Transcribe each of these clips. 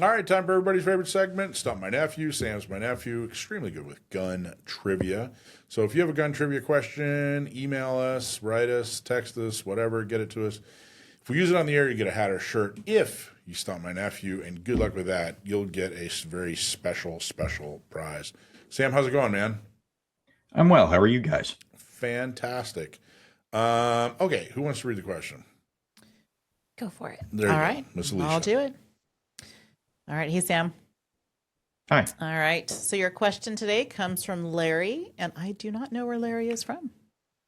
All right, time for everybody's favorite segment, Stump My Nephew. Sam's my nephew, extremely good with gun trivia. So if you have a gun trivia question, email us, write us, text us, whatever, get it to us. If we use it on the air, you get a hat or shirt. If you Stump My Nephew, and good luck with that, you'll get a very special prize. Sam, how's it going, man? I'm well. How are you guys? Fantastic. Okay, who wants to read the question? Go for it. There you All go, right. Miss Alicia. I'll do it. All right. Hey, Sam. Hi. All right. So your question today comes from Larry, and I do not know where Larry is from.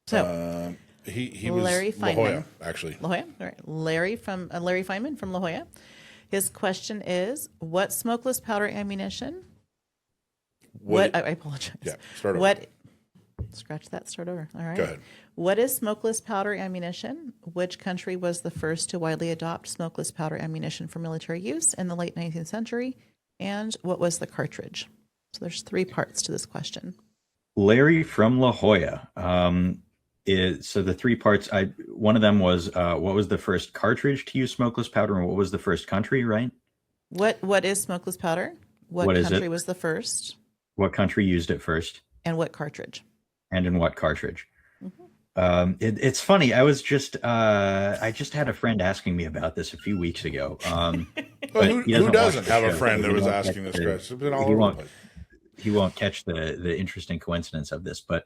So He was Larry La Feynman. Jolla, actually. La Jolla. All right. Larry Feynman from La Jolla. His question is, what smokeless powder ammunition? I apologize. Yeah, start over. What? Scratch that. Start over. All right. Go ahead. What is smokeless powder ammunition? Which country was the first to widely adopt smokeless powder ammunition for military use in the late 19th century? And what was the cartridge? So there's three parts to this question. Larry from La Jolla. So the three parts, one of them was what was the first cartridge to use smokeless powder, and what was the first country, right? What is smokeless powder? What is country it? was the first? What country used it first? And what cartridge? And in what cartridge? It's funny. I just had a friend asking me about this a few weeks ago. Well, But he who doesn't watch doesn't the have a show, friend so that he was won't asking catch this question? It's been all he over the won't place. he won't catch the interesting coincidence of this. But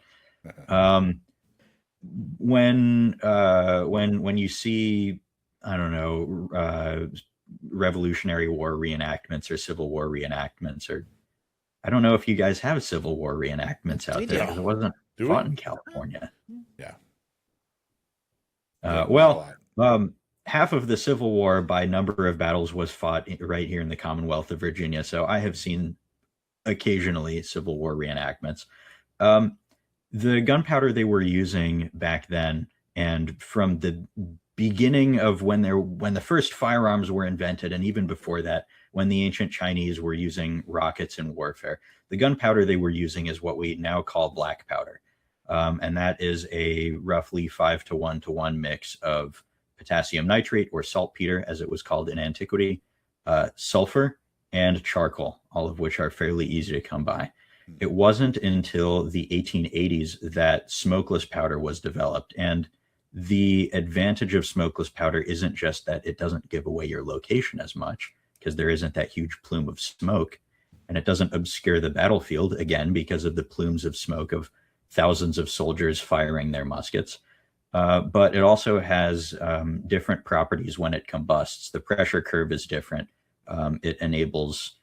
um, when you see, I don't know, Revolutionary War reenactments or Civil War reenactments, or I don't know if you guys have Civil War reenactments out We there do. because it wasn't Do fought we? in California. Yeah. Uh, A well, lot. half of the Civil War by number of battles was fought right here in the Commonwealth of Virginia, so I have seen occasionally Civil War reenactments. Um, the gunpowder they were using back then, and from the beginning of when the first firearms were invented, and even before that, when the ancient Chinese were using rockets in warfare, the gunpowder they were using is what we now call black powder, and that is a roughly 5 to 1 mix of potassium nitrate, or saltpeter, as it was called in antiquity, sulfur, and charcoal, all of which are fairly easy to come by. It wasn't until the 1880s that smokeless powder was developed. And the advantage of smokeless powder isn't just that it doesn't give away your location as much, because there isn't that huge plume of smoke, and it doesn't obscure the battlefield, again, because of the plumes of smoke of thousands of soldiers firing their muskets. But it also has different properties when it combusts. The pressure curve is different. It enables,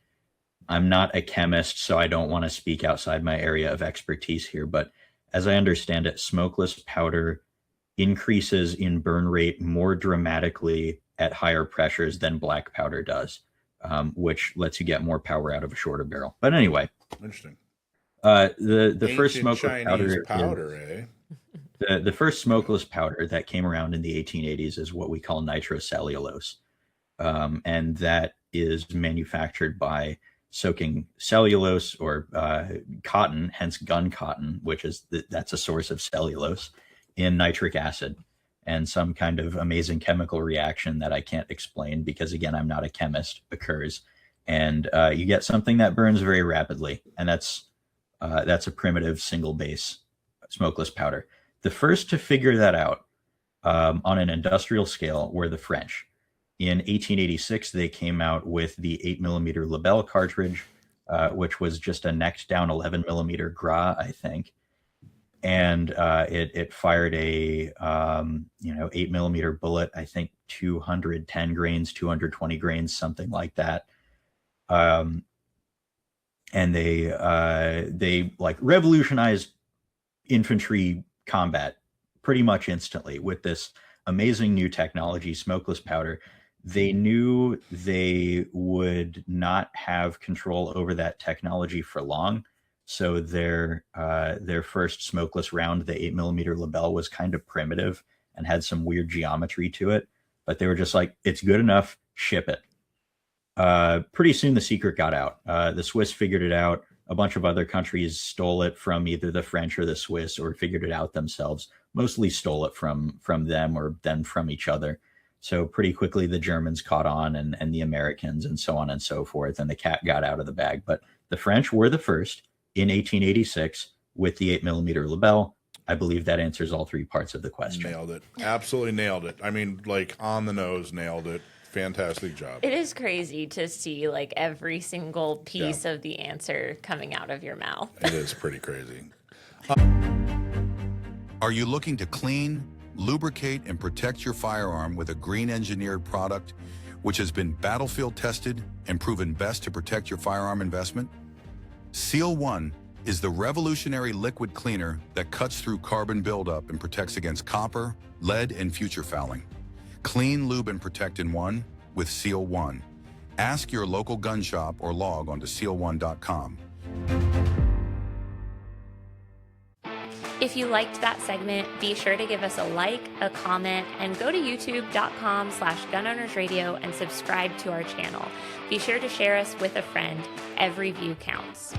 I'm not a chemist, so I don't want to speak outside my area of expertise here, but as I understand it, smokeless powder increases in burn rate more dramatically at higher pressures than black powder does, which lets you get more power out of a shorter barrel. But anyway, Interesting. the first Ancient smokeless Chinese powder, powder, eh? the first smokeless powder that came around in the 1880s is what we call nitrocellulose, and that is manufactured by soaking cellulose or cotton, hence gun cotton, which is that's a source of cellulose, in nitric acid, and some kind of amazing chemical reaction that I can't explain because, again, I'm not a chemist, occurs, and you get something that burns very rapidly, and that's a primitive single base smokeless powder. The first to figure that out on an industrial scale were the French. In 1886, they came out with the 8 millimeter Lebel cartridge, which was just a necked down 11 millimeter Gras, I think, and it fired a 8 millimeter bullet. I think 210 grains, 220 grains, something like that. Um, and they like revolutionized infantry combat pretty much instantly with this amazing new technology, smokeless powder. They knew they would not have control over that technology for long, so their first smokeless round, the 8 millimeter Lebel, was kind of primitive and had some weird geometry to it. But they were just like, it's good enough, ship it. Pretty soon the secret got out. The Swiss figured it out. A bunch of other countries stole it from either the French or the Swiss, or figured it out themselves. Mostly stole it from them, or then from each other. So pretty quickly, the Germans caught on and the Americans and so on and so forth, and the cat got out of the bag. But the French were the first in 1886 with the 8mm Lebel. I believe that answers all three parts of the question. Nailed it. Absolutely nailed it. I mean, like on the nose, nailed it. Fantastic job. It is crazy to see like every single piece of the answer coming out of your mouth. It is pretty crazy. Are you looking to clean, lubricate, and protect your firearm with a green engineered product which has been battlefield tested and proven best to protect your firearm investment? Seal One is the revolutionary liquid cleaner that cuts through carbon buildup and protects against copper, lead, and future fouling. Clean, lube, and protect in one with Seal One. Ask your local gun shop or log on to seal1.com. If you liked that segment, be sure to give us a like, a comment, and go to youtube.com/gunownersradio and subscribe to our channel. Be sure to share us with a friend. Every view counts.